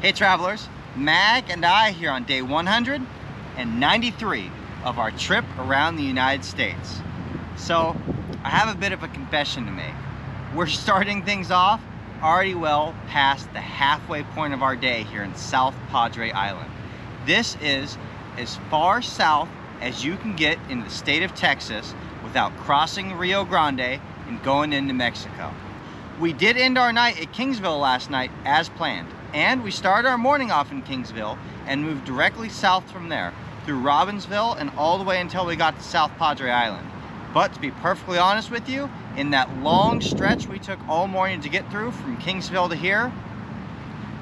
Hey travelers, Mag and I here on day 193 of our trip around the United States. So, I have a bit of a confession to make. We're starting things off already well past the halfway point of our day here in South Padre Island. This is as far south as you can get in the state of Texas without crossing Rio Grande and going into Mexico. We did end our night at Kingsville last night as planned, and we started our morning off in Kingsville and moved directly south from there through Robbinsville and all the way until we got to South Padre Island. But to be perfectly honest with you, in that long stretch we took all morning to get through from Kingsville to here,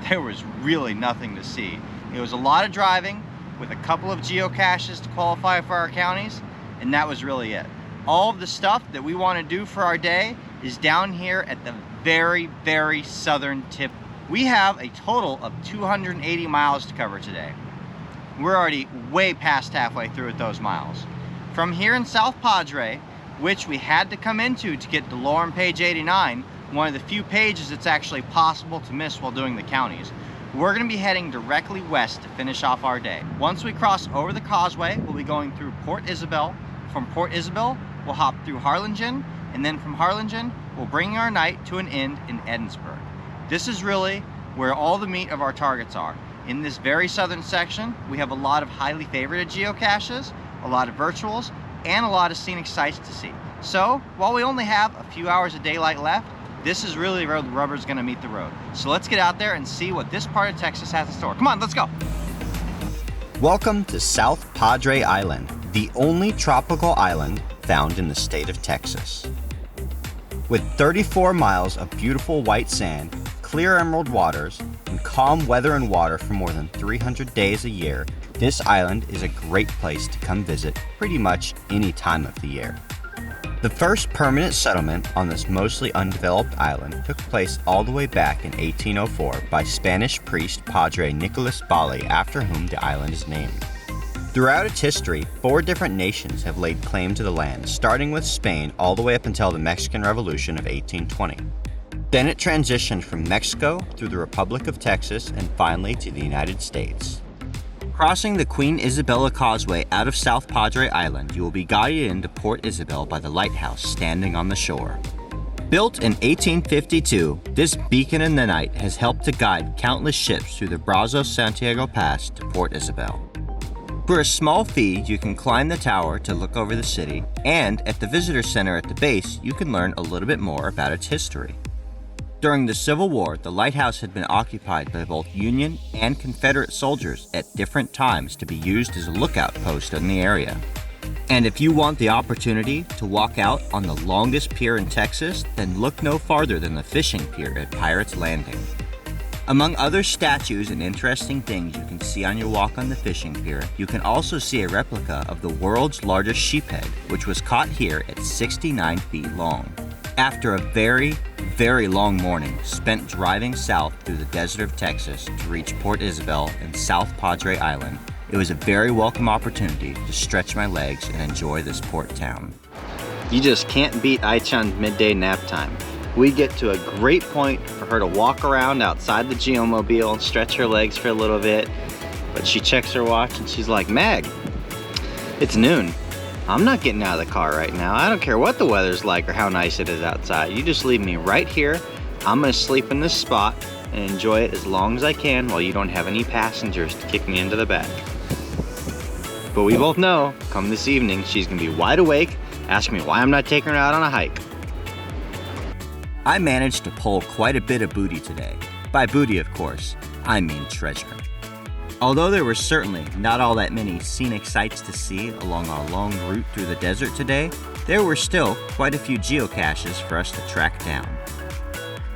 there was really nothing to see. It was a lot of driving with a couple of geocaches to qualify for our counties, and that was really it. All of the stuff that we want to do for our day is down here at the very, very southern tip. We have a total of 280 miles to cover today. We're already way past halfway through with those miles. From here in South Padre, which we had to come into to get to Lorem page 89, one of the few pages it's actually possible to miss while doing the counties, we're going to be heading directly west to finish off our day. Once we cross over the causeway, we'll be going through Port Isabel. From Port Isabel, we'll hop through Harlingen, and then from Harlingen, we'll bring our night to an end in Edinburg. This is really where all the meat of our targets are. In this very southern section, we have a lot of highly favorited geocaches, a lot of virtuals, and a lot of scenic sights to see. So, while we only have a few hours of daylight left, this is really where the rubber's gonna meet the road. So let's get out there and see what this part of Texas has in store. Come on, let's go. Welcome to South Padre Island, the only tropical island found in the state of Texas. With 34 miles of beautiful white sand, clear emerald waters, and calm weather and water for more than 300 days a year, this island is a great place to come visit pretty much any time of the year. The first permanent settlement on this mostly undeveloped island took place all the way back in 1804 by Spanish priest Padre Nicolas Bali, after whom the island is named. Throughout its history, 4 different nations have laid claim to the land, starting with Spain all the way up until the Mexican Revolution of 1820. Then it transitioned from Mexico through the Republic of Texas and finally to the United States. Crossing the Queen Isabella Causeway out of South Padre Island, you will be guided into Port Isabel by the lighthouse standing on the shore. Built in 1852, this beacon in the night has helped to guide countless ships through the Brazos-Santiago Pass to Port Isabel. For a small fee, you can climb the tower to look over the city, and at the visitor center at the base, you can learn a little bit more about its history. During the Civil War, the lighthouse had been occupied by both Union and Confederate soldiers at different times to be used as a lookout post in the area. And if you want the opportunity to walk out on the longest pier in Texas, then look no farther than the fishing pier at Pirates Landing. Among other statues and interesting things you can see on your walk on the fishing pier, you can also see a replica of the world's largest sheephead, which was caught here at 69 feet long. After a very, very long morning spent driving south through the desert of Texas to reach Port Isabel and South Padre Island, it was a very welcome opportunity to stretch my legs and enjoy this port town. You just can't beat Aichan's midday nap time. We get to a great point for her to walk around outside the geomobile and stretch her legs for a little bit, but she checks her watch and she's like, Mag, it's noon. I'm not getting out of the car right now. I don't care what the weather's like or how nice it is outside. You just leave me right here. I'm gonna sleep in this spot and enjoy it as long as I can while you don't have any passengers to kick me into the back. But we both know, come this evening, she's gonna be wide awake, asking me why I'm not taking her out on a hike. I managed to pull quite a bit of booty today. By booty, of course, I mean treasure. Although there were certainly not all that many scenic sights to see along our long route through the desert today, there were still quite a few geocaches for us to track down.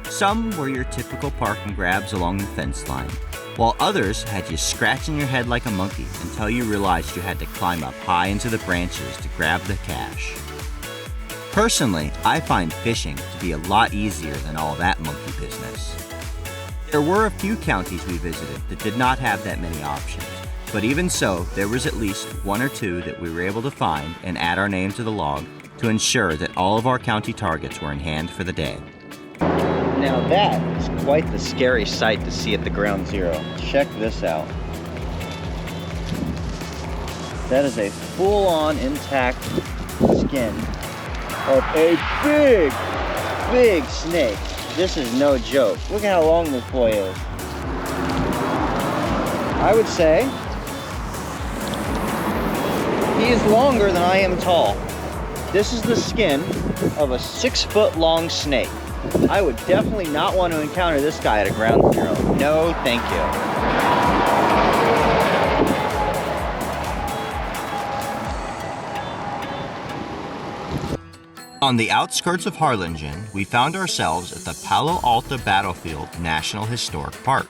Some were your typical park and grabs along the fence line, while others had you scratching your head like a monkey until you realized you had to climb up high into the branches to grab the cache. Personally, I find fishing to be a lot easier than all that monkey business. There were a few counties we visited that did not have that many options, but even so, there was at least 1 or 2 that we were able to find and add our name to the log to ensure that all of our county targets were in hand for the day. Now that is quite the scary sight to see at the ground zero. Check this out. That is a full-on intact skin of a big snake. This is no joke. Look at how long this boy is. I would say he is longer than I am tall. This is the skin of a 6-foot-long snake. I would definitely not want to encounter this guy at a ground zero. No, thank you. On the outskirts of Harlingen, we found ourselves at the Palo Alto Battlefield National Historic Park.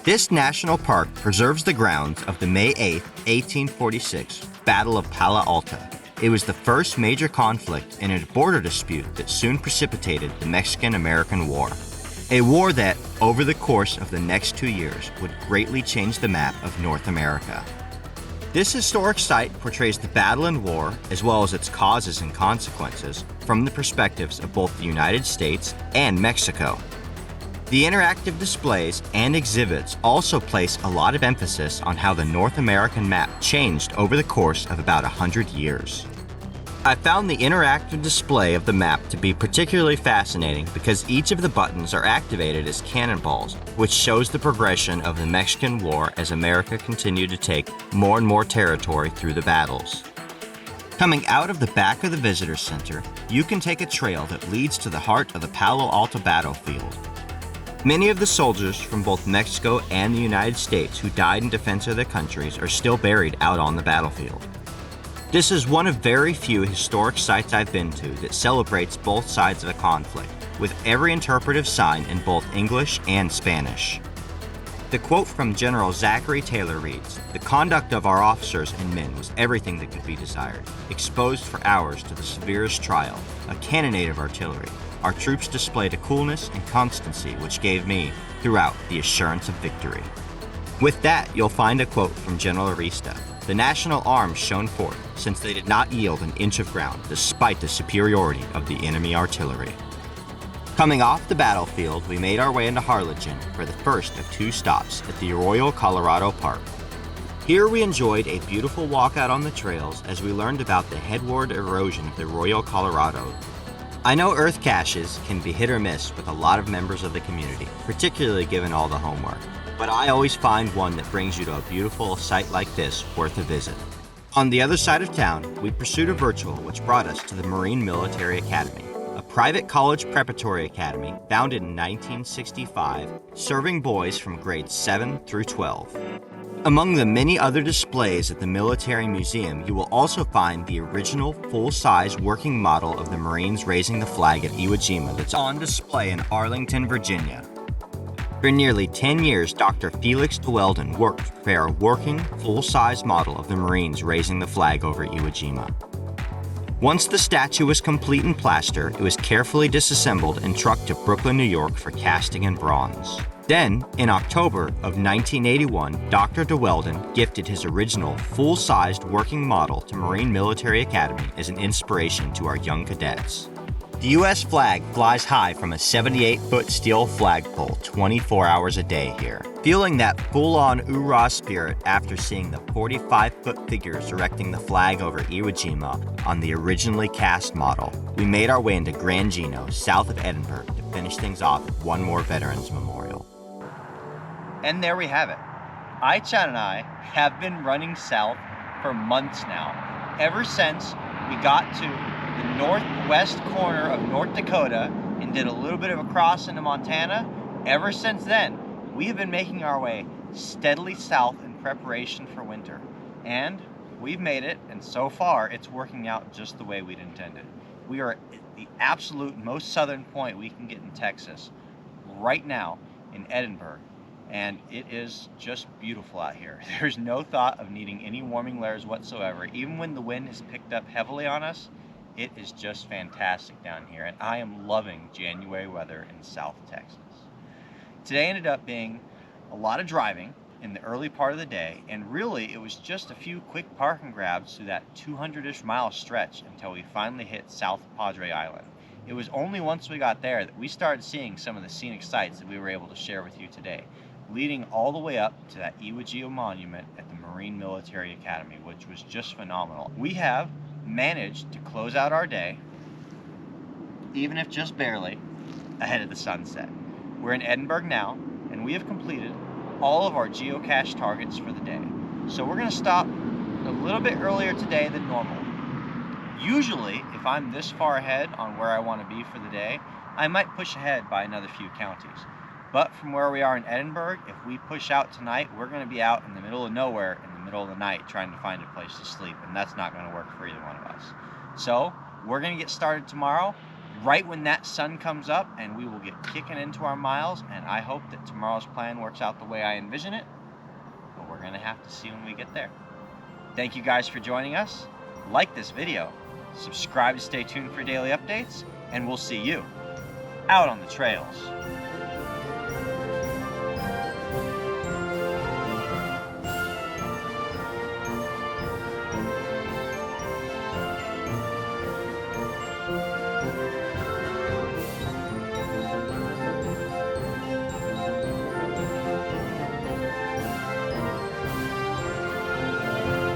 This national park preserves the grounds of the May 8, 1846 Battle of Palo Alto. It was the first major conflict in a border dispute that soon precipitated the Mexican-American War. A war that, over the course of the next 2 years, would greatly change the map of North America. This historic site portrays the battle and war, as well as its causes and consequences, from the perspectives of both the United States and Mexico. The interactive displays and exhibits also place a lot of emphasis on how the North American map changed over the course of about 100 years. I found the interactive display of the map to be particularly fascinating because each of the buttons are activated as cannonballs, which shows the progression of the Mexican War as America continued to take more and more territory through the battles. Coming out of the back of the visitor center, you can take a trail that leads to the heart of the Palo Alto battlefield. Many of the soldiers from both Mexico and the United States who died in defense of their countries are still buried out on the battlefield. This is one of very few historic sites I've been to that celebrates both sides of a conflict, with every interpretive sign in both English and Spanish. The quote from General Zachary Taylor reads, "The conduct of our officers and men was everything that could be desired, exposed for hours to the severest trial, a cannonade of artillery. Our troops displayed a coolness and constancy which gave me, throughout, the assurance of victory." With that, you'll find a quote from General Arista. The national arms shone forth, since they did not yield an inch of ground, despite the superiority of the enemy artillery. Coming off the battlefield, we made our way into Harlingen for the first of 2 stops at the Arroyo Park. Here we enjoyed a beautiful walkout on the trails as we learned about the headward erosion of the Arroyo Colorado. I know earth caches can be hit or miss with a lot of members of the community, particularly given all the homework, but I always find one that brings you to a beautiful site like this worth a visit. On the other side of town, we pursued a virtual which brought us to the Marine Military Academy, a private college preparatory academy founded in 1965, serving boys from grades 7 through 12. Among the many other displays at the Military Museum, you will also find the original full-size working model of the Marines raising the flag at Iwo Jima that's on display in Arlington, Virginia. For nearly 10 years, Dr. Felix de Welden worked to prepare a working, full-size model of the Marines raising the flag over Iwo Jima. Once the statue was complete in plaster, it was carefully disassembled and trucked to Brooklyn, New York for casting in bronze. Then, in October of 1981, Dr. de Welden gifted his original, full-sized working model to Marine Military Academy as an inspiration to our young cadets. The U.S. flag flies high from a 78-foot steel flagpole 24 hours a day here. Feeling that full-on oorah spirit after seeing the 45-foot figures erecting the flag over Iwo Jima on the originally cast model, we made our way into Granjeno, south of Edinburg, to finish things off with one more Veterans Memorial. And there we have it. Aichan and I have been running south for months now, ever since we got to the northwest corner of North Dakota and did a little bit of a cross into Montana. Ever since then, we have been making our way steadily south in preparation for winter. And we've made it, and so far it's working out just the way we'd intended. We are at the absolute most southern point we can get in Texas right now in Edinburg, and it is just beautiful out here. There's no thought of needing any warming layers whatsoever. Even when the wind has picked up heavily on us, it is just fantastic down here, and I am loving January weather in South Texas. Today ended up being a lot of driving in the early part of the day, and really it was just a few quick parking grabs through that 200-ish mile stretch until we finally hit South Padre Island. it was only once we got there that we started seeing some of the scenic sights that we were able to share with you today, leading all the way up to that Iwo Jima monument at the Marine Military Academy, which was just phenomenal. We have managed to close out our day, even if just barely, ahead of the sunset. We're in Edinburg now, and we have completed all of our geocache targets for the day. So we're going to stop a little bit earlier today than normal. Usually, if I'm this far ahead on where I want to be for the day, I might push ahead by another few counties. But from where we are in Edinburg, if we push out tonight, we're going to be out in the middle of nowhere in the middle of the night trying to find a place to sleep, and that's not going to work for either one of us. So we're going to get started tomorrow, right when that sun comes up, and we will get kicking into our miles, and I hope that tomorrow's plan works out the way I envision it, but we're going to have to see when we get there. Thank you guys for joining us. Like this video, subscribe to stay tuned for daily updates, and we'll see you out on the trails.